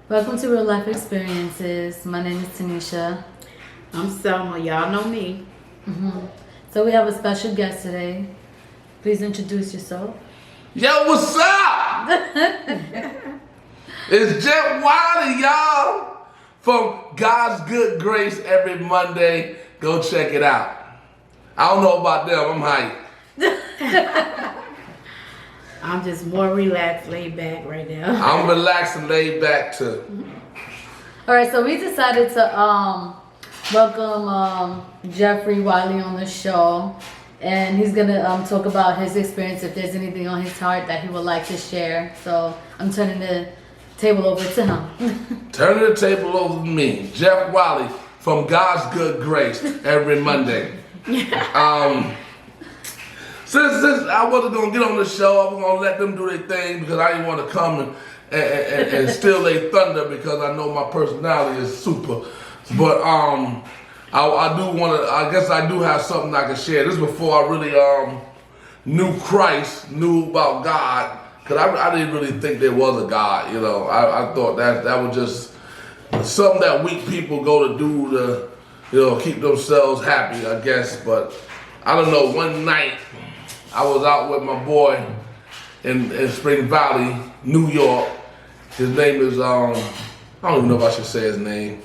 Welcome to Real Life Experiences. My name is Tanisha. I'm Selma. Y'all know me. So we have a special guest today. Please introduce yourself. Yo, what's up? It's Jeff Wiley, y'all. From God's Good Grace every Monday. Go check it out. I don't know about them. I'm hyped. I'm just more relaxed, laid back right now. I'm relaxed and laid back too. All right, so we decided to welcome Jeffrey Wiley on the show, and he's gonna talk about his experience. If there's anything on his heart that he would like to share, so I'm turning the table over to him. Turning the table over to me, Jeff Wiley from God's Good Grace every Monday. Since I wasn't gonna get on the show, I was gonna let them do their thing because I didn't want to come and steal their thunder because I know my personality is super. But I do want to. I guess I do have something I can share. This is before I really knew Christ, knew about God, because I didn't really think there was a God. You know, I thought that was just something that weak people go to do to, you know, keep themselves happy, I guess. But I don't know. One night I was out with my boy in Spring Valley, New York. His name is I don't even know if I should say his name.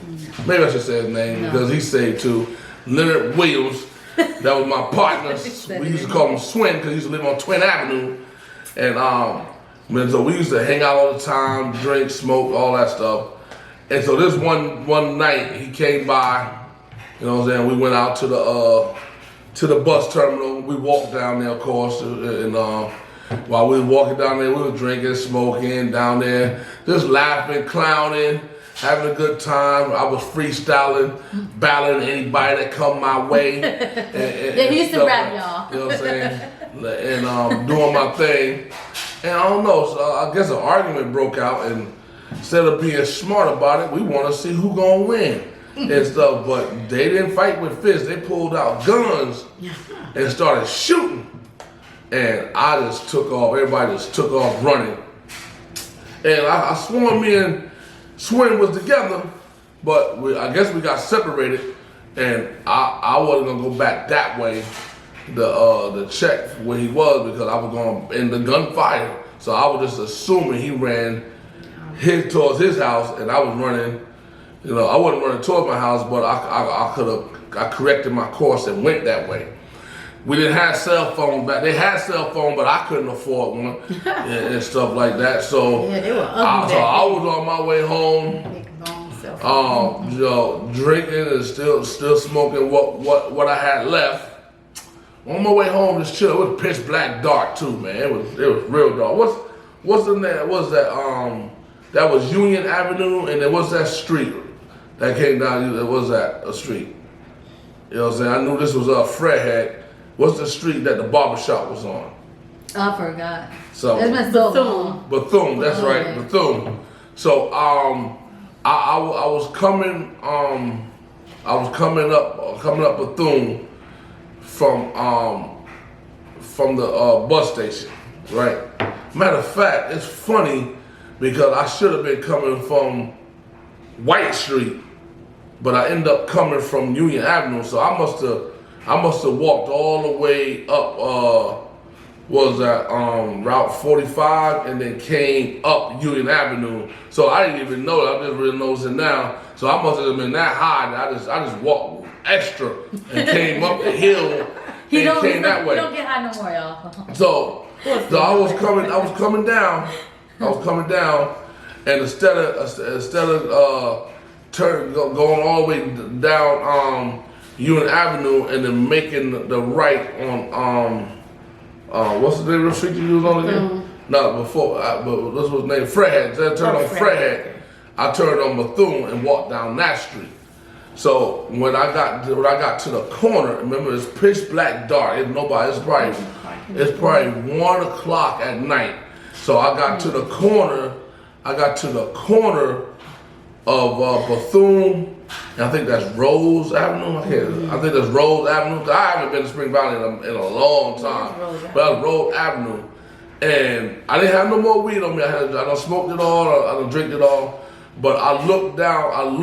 Maybe I should say his name because he's saved too. Leonard Williams. That was my partner. We used to call him Swin because he used to live on Twin Avenue. And so we used to hang out all the time, drink, smoke, all that stuff. And so this one night he came by, you know what I'm saying, we went out to the bus terminal. We walked down there, of course, and while we were walking down there, we were drinking, smoking down there, just laughing, clowning, having a good time. I was freestyling, battling anybody that come my way. Yeah, he used to rap, y'all. You know what I'm saying? And doing my thing. And I don't know, so I guess an argument broke out, and instead of being smart about it, we want to see who gonna win and stuff. But they didn't fight with fists. They pulled out guns and started shooting. And I just took off. Everybody just took off running. And I swore me and Swin was together, but I guess we got separated. And I wasn't gonna go back that way, the check where he was, because I was going in the gunfire. So I was just assuming he ran towards his house, and I was running. You know, I wasn't running towards my house, but I corrected my course and went that way. We didn't have cell phone back. They had cell phone, but I couldn't afford one and stuff like that. So, Yeah, they were so I was on my way home, you know, drinking and still smoking what I had left. On my way home, just chill. It was pitch black dark too, man. It was real dark. What's the name? What was that? That was Union Avenue, and there was that street that came down. There was that a street. You know what I'm saying? I knew this was Fredhead. What's the street that the barbershop was on? I forgot. So It's been so long. Bethune, that's Oh, right, yeah. Bethune. So I was coming up Bethune from the bus station, right? Matter of fact, it's funny because I should have been coming from White Street, but I ended up coming from Union Avenue. So I must have walked all the way up Route 45 and then came up Union Avenue. So I didn't even know that. I just really noticing now. So I must have been that high that I just walked extra and came up the hill and came that way. He don't get high no more, y'all. So I was coming down, and instead of going all the way down Union Avenue and then making the right on what's the name of the street you was on again? No, but this was named Fredhead. Instead of turning on Fredhead, I turned on Bethune and walked down that street. So when I got to the corner, remember it's pitch black dark. It's probably 1 o'clock at night. So I got to the corner. Of Bethune, and I think that's Rose Avenue. I think that's Rose Avenue. I haven't been to Spring Valley in a long time, but that was Rose Avenue. And I didn't have no more weed on me. I done smoked it all, I done drank it all. But I looked down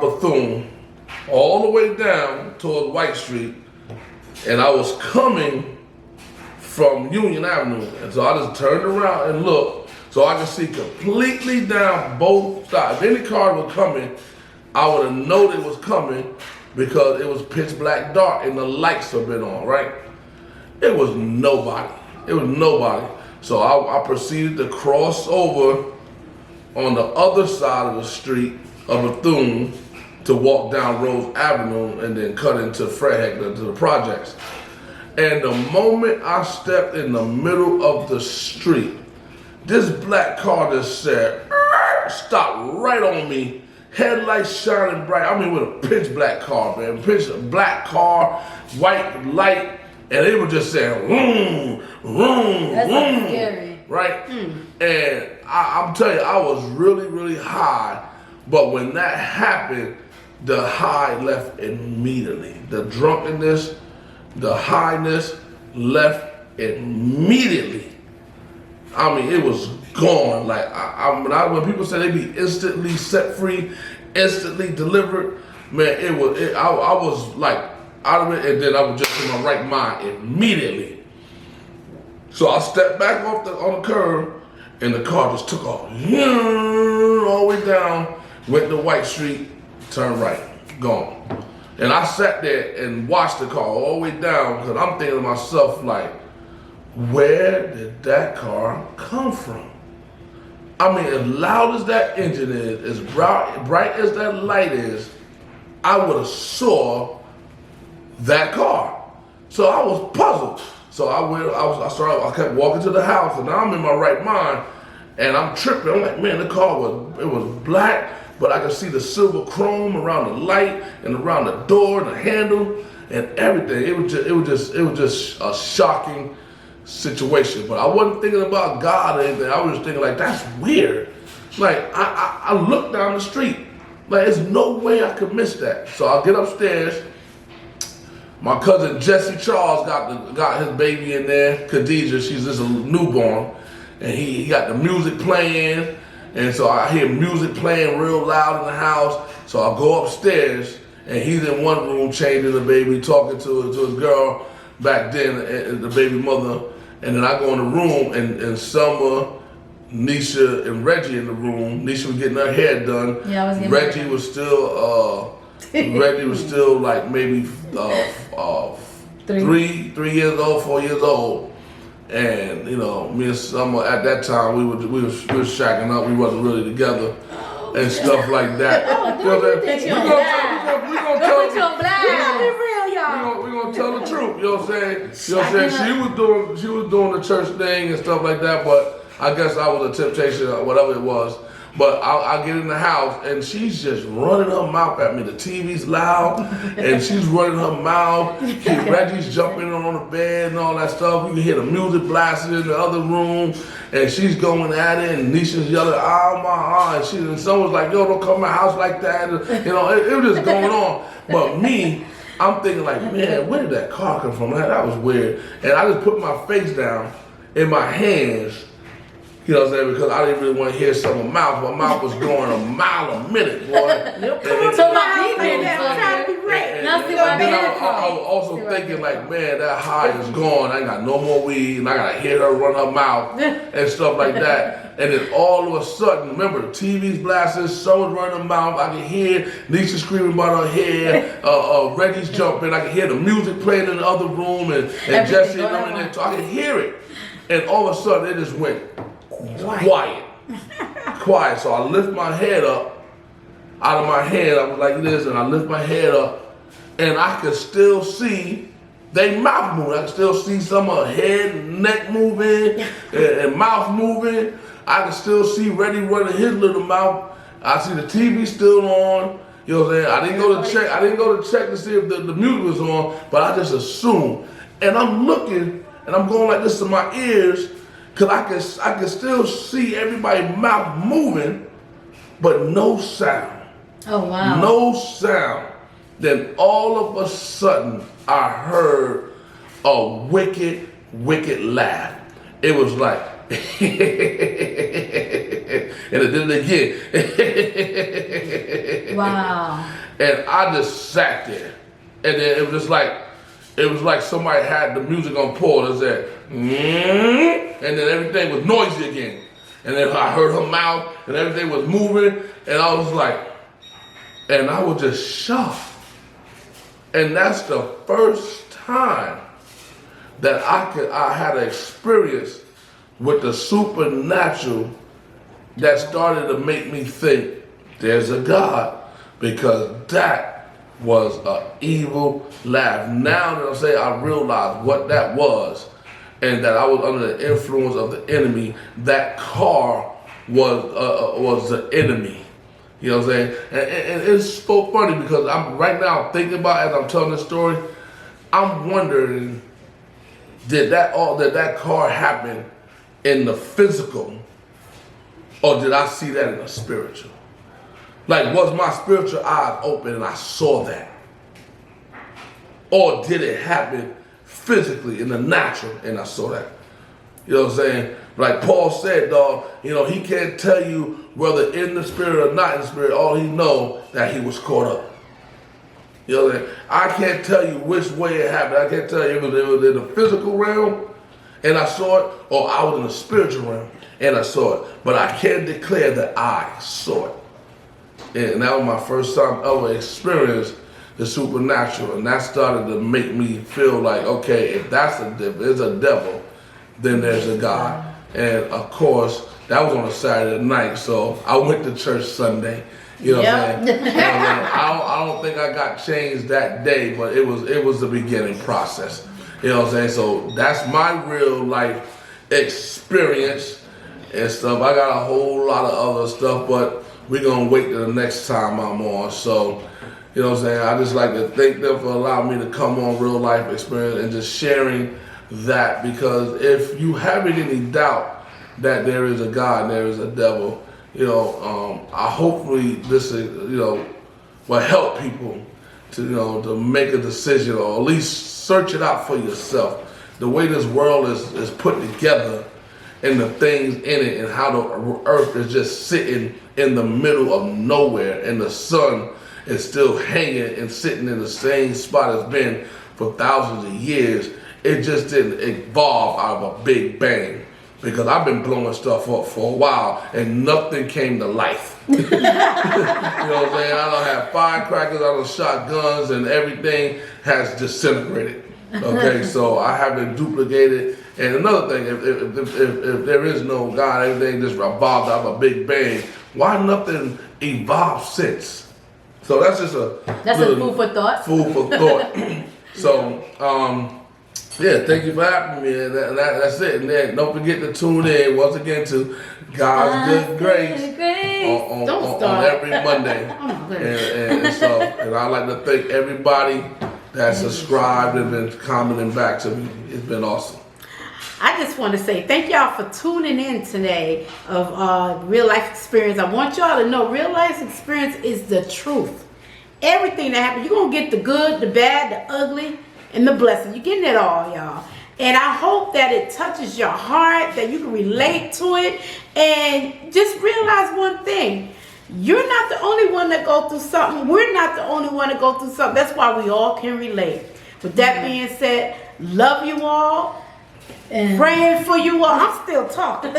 Bethune, all the way down towards White Street, and I was coming from Union Avenue. And so I just turned around and looked so I could see completely down both sides. If any car was coming, I would have known it was coming because it was pitch black dark and the lights have been on, right? It was nobody. It was nobody. So I proceeded to cross over on the other side of the street of Bethune to walk down Rose Avenue and then cut into Fred Hector to the projects. And the moment I stepped in the middle of the street, this black car just said, stopped right on me, headlights shining bright. I mean, with a pitch black car, man. Pitch black car, white light, and it was just saying, vroom, vroom, That's vroom. scary. Right? And I'm telling you, I was really, really high. But when that happened, the high left immediately. The drunkenness, the highness left immediately. I mean, it was gone. Like when people say they be instantly set free, instantly delivered, man, I was like out of it, and then I was just in my right mind immediately. So I stepped back on the curb, and the car just took off, all the way down, went to White Street, turned right, gone. And I sat there and watched the car all the way down because I'm thinking to myself, like, where did that car come from? I mean, as loud as that engine is, as bright as that light is, I would have saw that car. So I was puzzled. So I kept walking to the house, and now I'm in my right mind, and I'm tripping. I'm like, man, the car was black, but I could see the silver chrome around the light and around the door and the handle and everything. It was just a shocking situation. But I wasn't thinking about God or anything. I was just thinking, like, that's weird. Like, I looked down the street. Like, there's no way I could miss that. So I get upstairs. My cousin Jesse Charles got his baby in there, Khadijah. She's just a newborn, and he got the music playing. And so I hear music playing real loud in the house. So I go upstairs, and he's in one room changing the baby, talking to his girl back then, the baby mother. And then I go in the room, and Summer, Nisha, and Reggie in the room. Nisha was getting her hair done. Yeah, I was getting Reggie was still Reggie was still like maybe 3 years old, 4 years old. And you know, me and Summer at that time we were shacking up. We wasn't really together and stuff like that. Oh, You know what I'm saying? you put you on blast. We're gonna tell the truth. You know what I'm saying? You know what I'm saying? She was doing the church thing and stuff like that. But I guess I was a temptation or whatever it was. But I get in the house and she's just running her mouth at me. The TV's loud and she's running her mouth. Reggie's jumping on the bed and all that stuff. You can hear the music blasting in the other room and she's going at it and Nisha's yelling, "Ah, my," and someone's like, "Yo, don't come to my house like that." And, you know, it was just going on. But me, I'm thinking like, man, where did that car come from? That was weird. And I just put my face down in my hands. You know what I'm saying? Because I didn't really want to hear someone's mouth. My mouth was going a mile a minute, boy. So my people, trying to be right. Now see And then my I was also thinking like, man, that high is gone. I ain't got no more weed, and I gotta hear her run her mouth and stuff like that. And then all of a sudden, remember, the TV's blasting, someone's running her mouth. I can hear Nisha screaming about her hair. Reggie's jumping. I can hear the music playing in the other room, and Jesse running there. So I can hear it. And all of a sudden, it just went quiet. So I lift my head up out of my head. I was like this, and I lift my head up, and I could still see they mouth moving. I could still see some of her head and neck moving and mouth moving. I could still see Reddy running his little mouth. I see the TV still on. You know what I'm saying? I didn't go to check to see if the music was on, but I just assumed. And I'm looking, and I'm going like this to my ears. Cause I can still see everybody's mouth moving, but no sound. Oh wow. No sound. Then all of a sudden I heard a wicked laugh. It was like and it did it again. Wow. And I just sat there, and then it was like somebody had the music on pause. It said, and then everything was noisy again. And then I heard her mouth, and everything was moving, and I was like, and I was just shocked. And that's the first time that I had an experience with the supernatural that started to make me think there's a God, because that was an evil laugh. Now that I'm saying, I realize what that was, and that I was under the influence of the enemy. That car was the enemy. You know what I'm saying? And it's so funny because I'm right now thinking about, as I'm telling this story, I'm wondering, did that car happen in the physical, or did I see that in the spiritual? Like, was my spiritual eyes open and I saw that? Or did it happen physically in the natural and I saw that? You know what I'm saying? Like Paul said, dog, you know, he can't tell you whether in the spirit or not in the spirit. All he knows that he was caught up. You know what I'm saying? I can't tell you which way it happened. I can't tell you if it was in the physical realm and I saw it, or I was in the spiritual realm and I saw it. But I can declare that I saw it. And that was my first time ever experienced the supernatural. And that started to make me feel like, okay, if there's a devil, then there's a God. And of course, that was on a Saturday night, so I went to church Sunday. You know what I'm saying? I don't think I got changed that day, but it was the beginning process. You know what I'm saying? So that's my real life experience and stuff. I got a whole lot of other stuff, but we're gonna wait till the next time I'm on. So, you know what I'm saying? I just like to thank them for allowing me to come on Real Life Experience and just sharing that, because if you have any doubt that there is a God and there is a devil, you know, hopefully this will help people to make a decision, or at least search it out for yourself. The way this world is put together, and the things in it, and how the earth is just sitting in the middle of nowhere, and the sun is still hanging and sitting in the same spot it's been for thousands of years. It just didn't evolve out of a big bang, because I've been blowing stuff up for a while and nothing came to life. You know what I'm saying? I don't have firecrackers, I don't shot guns, and everything has disintegrated. Okay, so I haven't duplicated. And another thing, if there is no God, everything just evolved out of a big bang, why nothing evolved since? So that's just a food for thought. Food for thought. So, yeah, thank you for having me. And that's it. And then don't forget to tune in once again to God's Good Grace on every Monday. And I'd like to thank everybody that subscribed and been commenting back to me. It's been awesome. I just want to say thank y'all for tuning in today of Real Life Experience. I want y'all to know Real Life Experience is the truth. Everything that happens, you're going to get the good, the bad, the ugly, and the blessing. You're getting it all, y'all. And I hope that it touches your heart, that you can relate to it, and just realize one thing. You're not the only one that go through something. We're not the only one that go through something. That's why we all can relate. With that being said, love you all. And praying for you all. I'm still talking.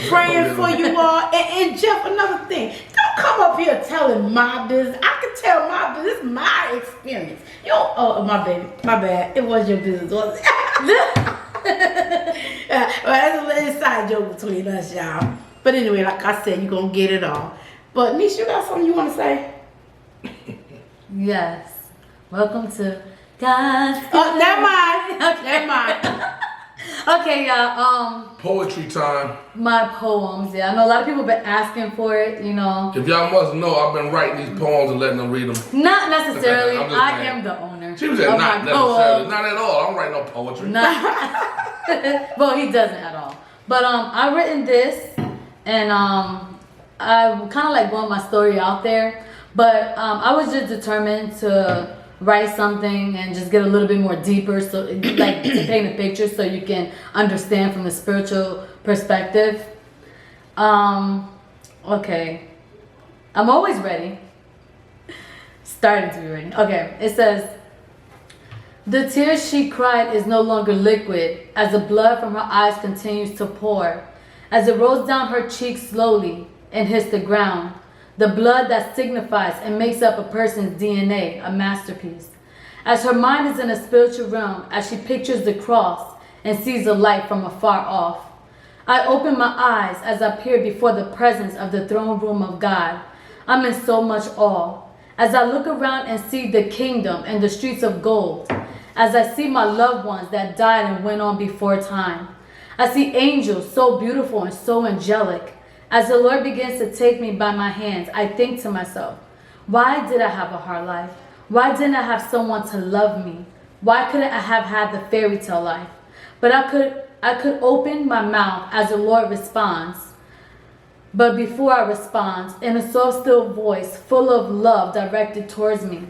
Praying for you all. And Jeff, another thing. Don't come up here telling my business. I can tell my business. This is my experience. Oh, my baby. My bad. It was your business, wasn't it? Well, that's a little inside joke between us, y'all. But anyway, like I said, you're going to get it all. But, Nisha, you got something you want to say? Yes. Welcome to God's never mind. Never mind. Okay, y'all. Poetry time. My poems. Yeah, I know a lot of people been asking for it. You know. If y'all must know, I've been writing these poems and letting them read them. Not necessarily. I am the owner. She was saying not necessarily. Not at all. I don't write no poetry. Well, he doesn't at all. But I've written this, and I kind of like want my story out there. But I was just determined to write something and just get a little bit more deeper, so like to paint a picture so you can understand from the spiritual perspective. Okay. I'm always ready. Starting to be ready. Okay. It says, the tears she cried is no longer liquid, as the blood from her eyes continues to pour, as it rolls down her cheeks slowly and hits the ground. The blood that signifies and makes up a person's DNA, a masterpiece. As her mind is in a spiritual realm, as she pictures the cross and sees the light from afar off. I open my eyes as I peer before the presence of the throne room of God. I'm in so much awe. As I look around and see the kingdom and the streets of gold. As I see my loved ones that died and went on before time. I see angels so beautiful and so angelic. As the Lord begins to take me by my hands, I think to myself, why did I have a hard life? Why didn't I have someone to love me? Why couldn't I have had the fairy tale life? But I could open my mouth as the Lord responds. But before I respond, in a soft, still voice full of love directed towards me,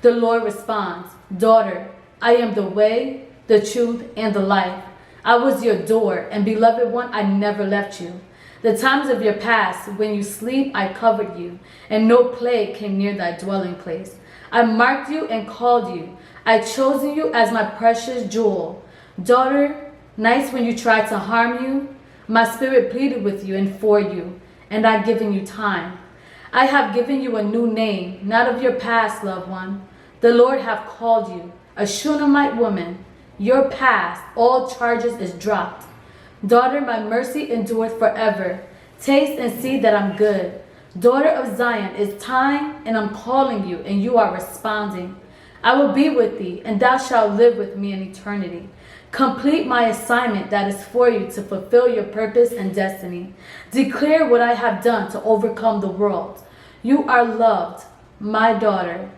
the Lord responds, daughter, I am the way, the truth, and the life. I was your door, and beloved one, I never left you. The times of your past, when you sleep, I covered you, and no plague came near thy dwelling place. I marked you and called you. I chosen you as my precious jewel. Daughter, nights when you tried to harm you, my spirit pleaded with you and for you, and I've given you time. I have given you a new name, not of your past, loved one. The Lord have called you, a Shunammite woman. Your past, all charges is dropped. Daughter, my mercy endureth forever. Taste and see that I'm good. Daughter of Zion, it's time, and I'm calling you, and you are responding. I will be with thee, and thou shalt live with me in eternity. Complete my assignment that is for you to fulfill your purpose and destiny. Declare what I have done to overcome the world. You are loved, my daughter.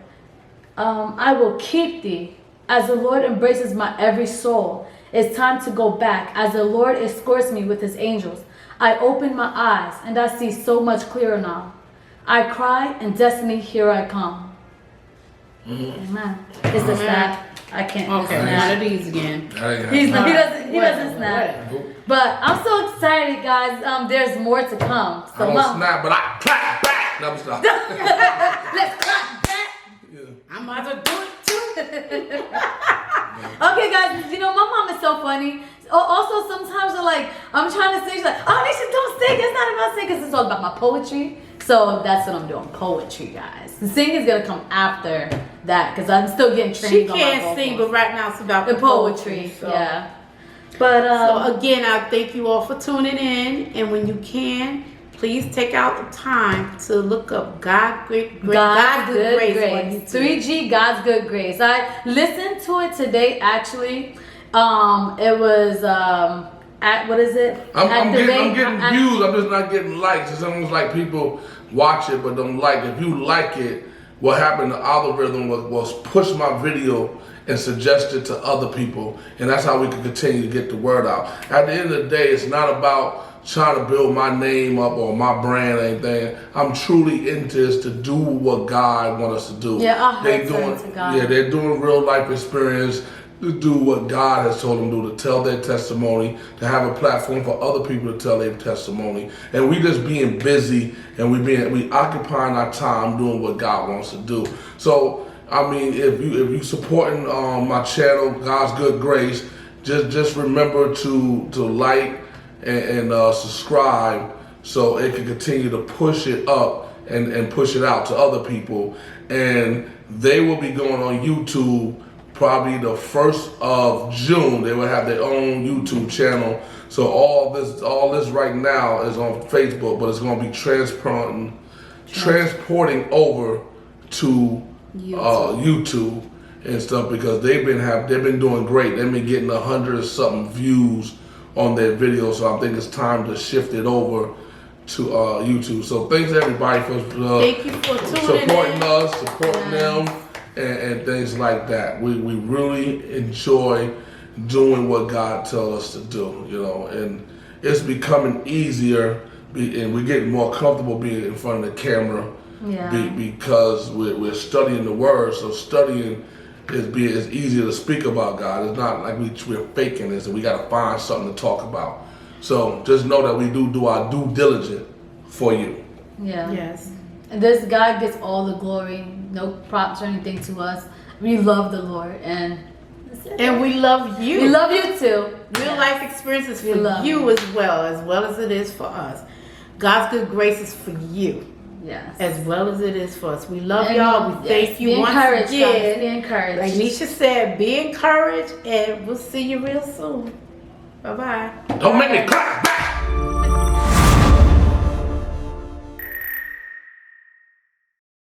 I will keep thee. As the Lord embraces my every soul, it's time to go back. As the Lord escorts me with his angels, I open my eyes and I see so much clearer now. I cry, and destiny, here I come. Amen. It's a snap. I can't. Okay, one of these again. He doesn't snap. But I'm so excited, guys. There's more to come. So I don't snap, but I clap back. No, stop. Let's clap back. Yeah. I'm about to do it too. Okay, guys, you know, my mom is so funny. Also, sometimes I'm trying to sing. She's like, oh, Nisha, don't sing. It's not about singing. It's all about my poetry. So that's what I'm doing, poetry, guys. The singing is going to come after that because I'm still getting trained She on can't my sing, but right now it's about the poetry. So. Yeah. But, so again, I thank you all for tuning in. And when you can, please take out the time to look up God's Good Grace. 3G, God's Good Grace. I listened to it today, actually. It was what is it? I'm getting views. I'm just not getting likes. It's almost like people watch it but don't like it. If you like it, what happened? The algorithm was push my video and suggest it to other people, and that's how we can continue to get the word out. At the end of the day, it's not about trying to build my name up or my brand or anything. I'm truly into this to do what God wants us to do. Yeah, our hearts are to God. Yeah, they're doing real life experience to do what God has told them to do, to tell their testimony, to have a platform for other people to tell their testimony. And we just being busy and we occupying our time doing what God wants to do. So, I mean, if you supporting my channel, God's Good Grace, just remember to like and subscribe so it can continue to push it up and push it out to other people. And they will be going on YouTube probably the 1st of June. They will have their own YouTube channel. So all this right now is on Facebook, but it's going to be transporting over to YouTube and stuff, because they've been doing great. They've been getting 100 something views on their videos. So I think it's time to shift it over to YouTube. So thanks everybody for thank you for supporting us, supporting them. And things like that. We really enjoy doing what God tells us to do, you know, and it's becoming easier, and we're getting more comfortable being in front of the camera, because we're studying the Word. So studying is easier to speak about God. It's not like we're faking this and we got to find something to talk about. So just know that we do our due diligence for you. Yeah. Yes. And this God gets all the glory, no props or anything to us. We love the Lord, and And we love you. we love you too. Real life experiences We for love you you. as well as it is for us. God's good grace is for you Yes. as well as it is for us. We love And, y'all. We yes, thank you be once encouraged, guys. again. Be encouraged. Like Nisha said, be encouraged, and we'll see you real soon. Bye bye. Don't make me clap back.